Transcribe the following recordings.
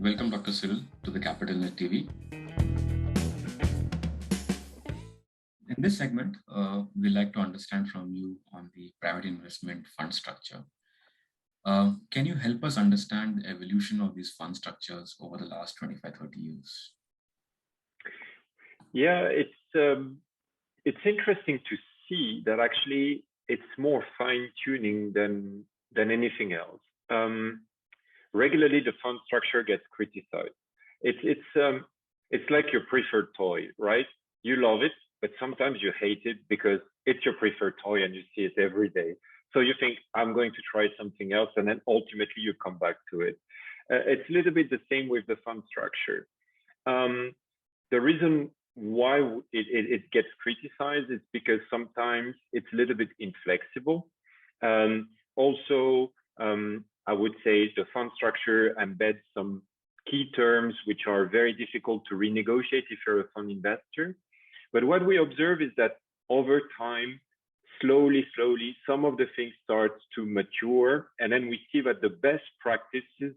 Welcome, Dr. Cyril, to the TheCapitalNet TV. In this segment, we'd like to understand from you on the private investment fund structure. Can you help us understand the evolution of these fund structures over the last 25-30 years? Yeah, it's interesting to see that actually it's more fine-tuning than anything else. Regularly, the fund structure gets criticized. It's like your preferred toy, right? You love it, but sometimes you hate it because it's your preferred toy and you see it every day. So you think, I'm going to try something else, and then ultimately you come back to it. It's a little bit the same with the fund structure. The reason why it gets criticized is because sometimes it's a little bit inflexible. Also, I would say the fund structure embeds some key terms which are very difficult to renegotiate if you're a fund investor. But what we observe is that over time, slowly, some of the things start to mature, and then we see that the best practices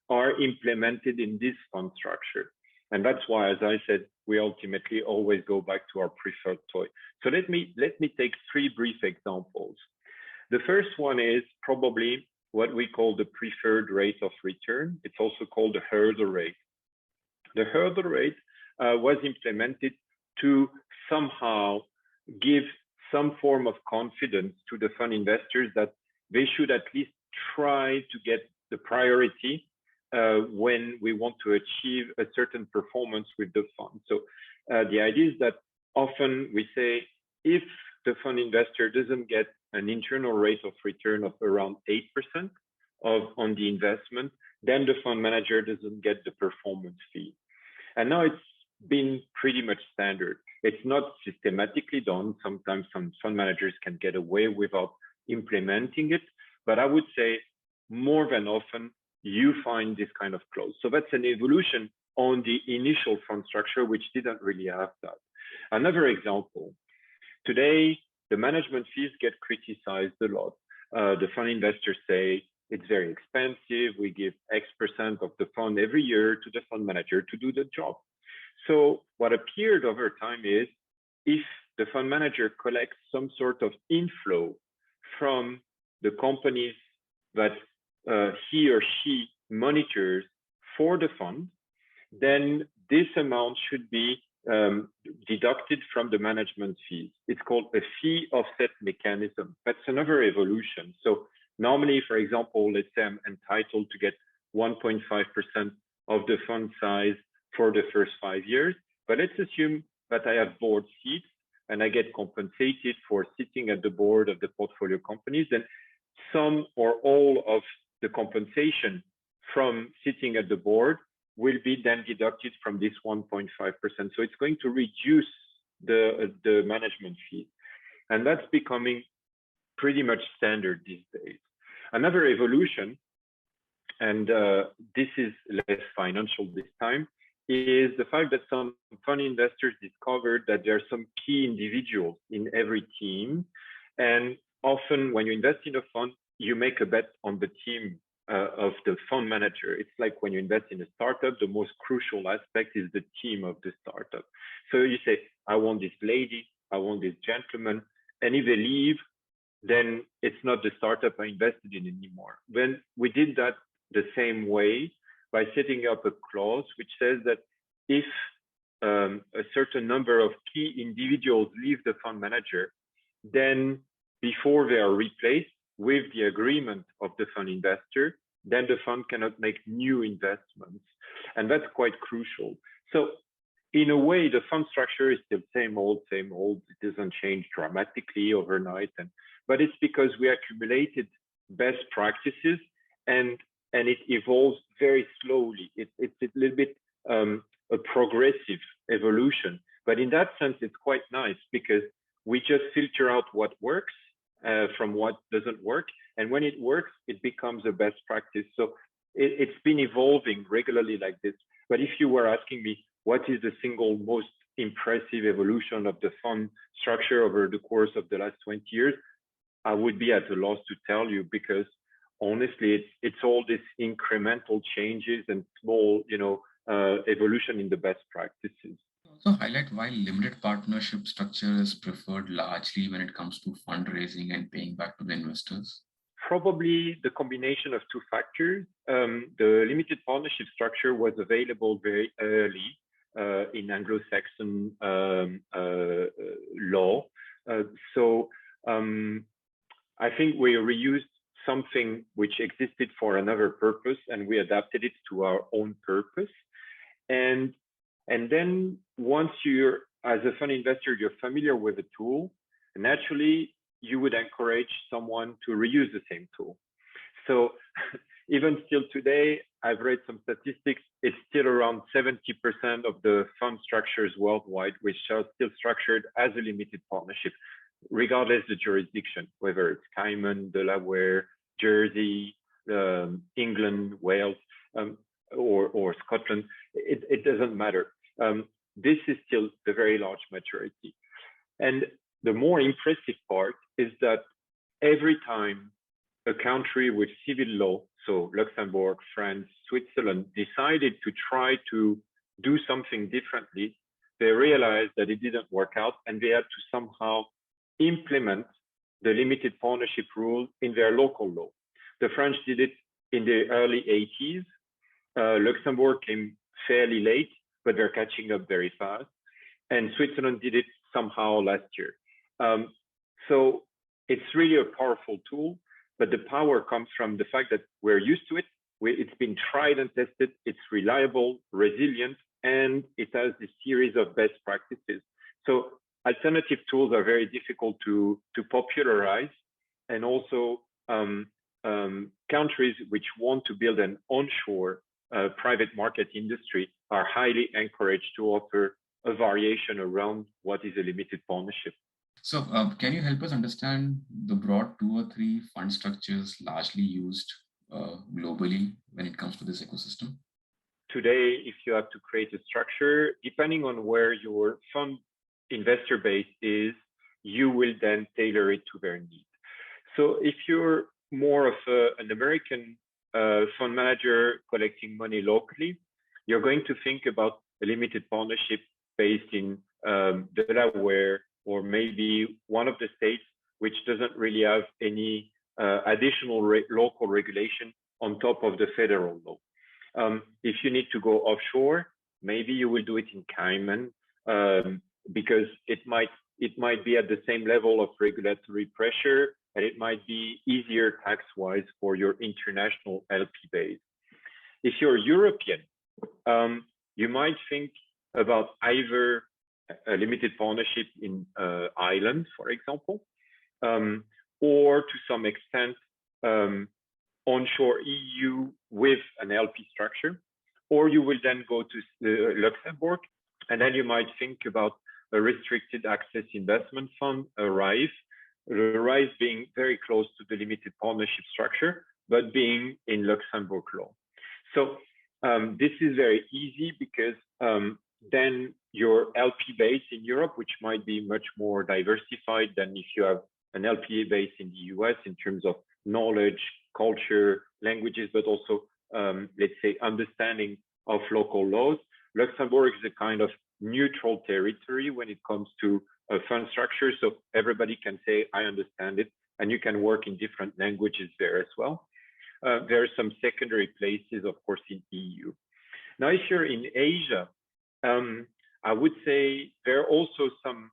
are implemented in this fund structure. And that's why, as I said, we ultimately always go back to our preferred toy. So let me take three brief examples. The first one is probably what we call the preferred rate of return. It's also called the hurdle rate. The hurdle rate was implemented to somehow give some form of confidence to the fund investors that they should at least try to get the priority when we want to achieve a certain performance with the fund. So the idea is that often we say, if the fund investor doesn't get an internal rate of return of around 8% on the investment, then the fund manager doesn't get the performance fee. And now it's been pretty much standard. It's not systematically done. Sometimes some fund managers can get away without implementing it, but I would say more than often you find this kind of clause. So that's an evolution on the initial fund structure, which didn't really have that. Another example, today, the management fees get criticized a lot. The fund investors say it's very expensive. We give X% of the fund every year to the fund manager to do the job. So what appeared over time is, if the fund manager collects some sort of inflow from the companies that he or she monitors for the fund, then this amount should be deducted from the management fees. It's called a fee offset mechanism. That's another evolution. So normally, for example, let's say I'm entitled to get 1.5% of the fund size for the first 5 years, but let's assume that I have board seats and I get compensated for sitting at the board of the portfolio companies, then some or all of the compensation from sitting at the board will be then deducted from this 1.5%. So it's going to reduce the management fee. And that's becoming pretty much standard these days. Another evolution, and this is less financial this time, is the fact that some fund investors discovered that there are some key individuals in every team. And often when you invest in a fund, you make a bet on the team of the fund manager. It's like when you invest in a startup, the most crucial aspect is the team of the startup. So you say, I want this lady, I want this gentleman, and if they leave, then it's not the startup I invested in anymore. When we did that the same way by setting up a clause which says that if a certain number of key individuals leave the fund manager, then before they are replaced with the agreement of the fund investor, then the fund cannot make new investments. And that's quite crucial. So in a way, the fund structure is still same old. It doesn't change dramatically overnight. But it's because we accumulated best practices and it evolves very slowly. It's a little bit a progressive evolution. But in that sense, it's quite nice because we just filter out what works from what doesn't work. And when it works, it becomes a best practice. So it's been evolving regularly like this. But if you were asking me, what is the single most impressive evolution of the fund structure over the course of the last 20 years, I would be at a loss to tell you, because honestly, it's all these incremental changes and small, evolution in the best practices. Also highlight why limited partnership structure is preferred largely when it comes to fundraising and paying back to the investors. Probably the combination of two factors. The limited partnership structure was available very early in Anglo-Saxon law. So I think we reused something which existed for another purpose and we adapted it to our own purpose. And then once you're, as a fund investor, you're familiar with the tool, naturally, you would encourage someone to reuse the same tool. So even still today, I've read some statistics, it's still around 70% of the fund structures worldwide, which are still structured as a limited partnership, regardless of the jurisdiction, whether it's Cayman, Delaware, Jersey, England, Wales, or Scotland, it doesn't matter. This is still the very large majority. And the more impressive part is that every time a country with civil law, so Luxembourg, France, Switzerland, decided to try to do something differently, they realized that it didn't work out and they had to somehow implement the limited partnership rule in their local law. The French did it in the early 80s. Luxembourg came fairly late, but they're catching up very fast. And Switzerland did it somehow last year. So it's really a powerful tool, but the power comes from the fact that we're used to it. It's been tried and tested. It's reliable, resilient, and it has a series of best practices. So alternative tools are very difficult to popularize, and also countries which want to build an onshore private market industry are highly encouraged to offer a variation around what is a limited partnership. So can you help us understand the broad 2 or 3 fund structures largely used globally when it comes to this ecosystem? Today, if you have to create a structure, depending on where your fund investor base is, you will then tailor it to their need. So if you're more of an American fund manager collecting money locally, you're going to think about a limited partnership based in Delaware, or maybe one of the states which doesn't really have any additional local regulation on top of the federal law. If you need to go offshore, maybe you will do it in Cayman because it might be at the same level of regulatory pressure, and it might be easier tax-wise for your international LP base. If you're European, you might think about either a limited partnership in Ireland, for example, or to some extent onshore EU with an LP structure, or you will then go to Luxembourg, and then you might think about a restricted access investment fund, a RIFE, the RIFE being very close to the limited partnership structure, but being in Luxembourg law. So this is very easy because then your LP base in Europe, which might be much more diversified than if you have an LP base in the US in terms of knowledge, culture, languages, but also, let's say, understanding of local laws. Luxembourg is a kind of neutral territory when it comes to a fund structure. So everybody can say, I understand it, and you can work in different languages there as well. There are some secondary places, of course, in EU. Now, if you're in Asia, I would say there are also some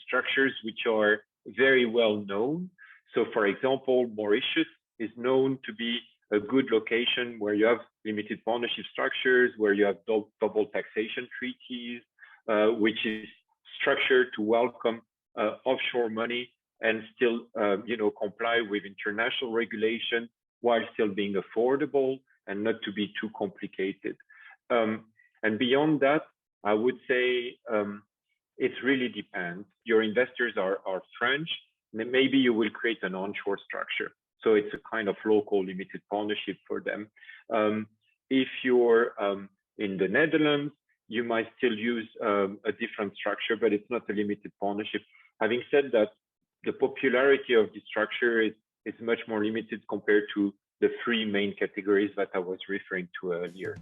structures which are very well known. So for example, Mauritius is known to be a good location where you have limited partnership structures, where you have double taxation treaties, which is structured to welcome offshore money and still comply with international regulation while still being affordable and not to be too complicated. And beyond that, I would say it really depends. Your investors are French, maybe you will create an onshore structure. So it's a kind of local limited partnership for them. If you're in the Netherlands, you might still use a different structure, but it's not a limited partnership. Having said that, the popularity of the structure is is much more limited compared to the three main categories that I was referring to earlier.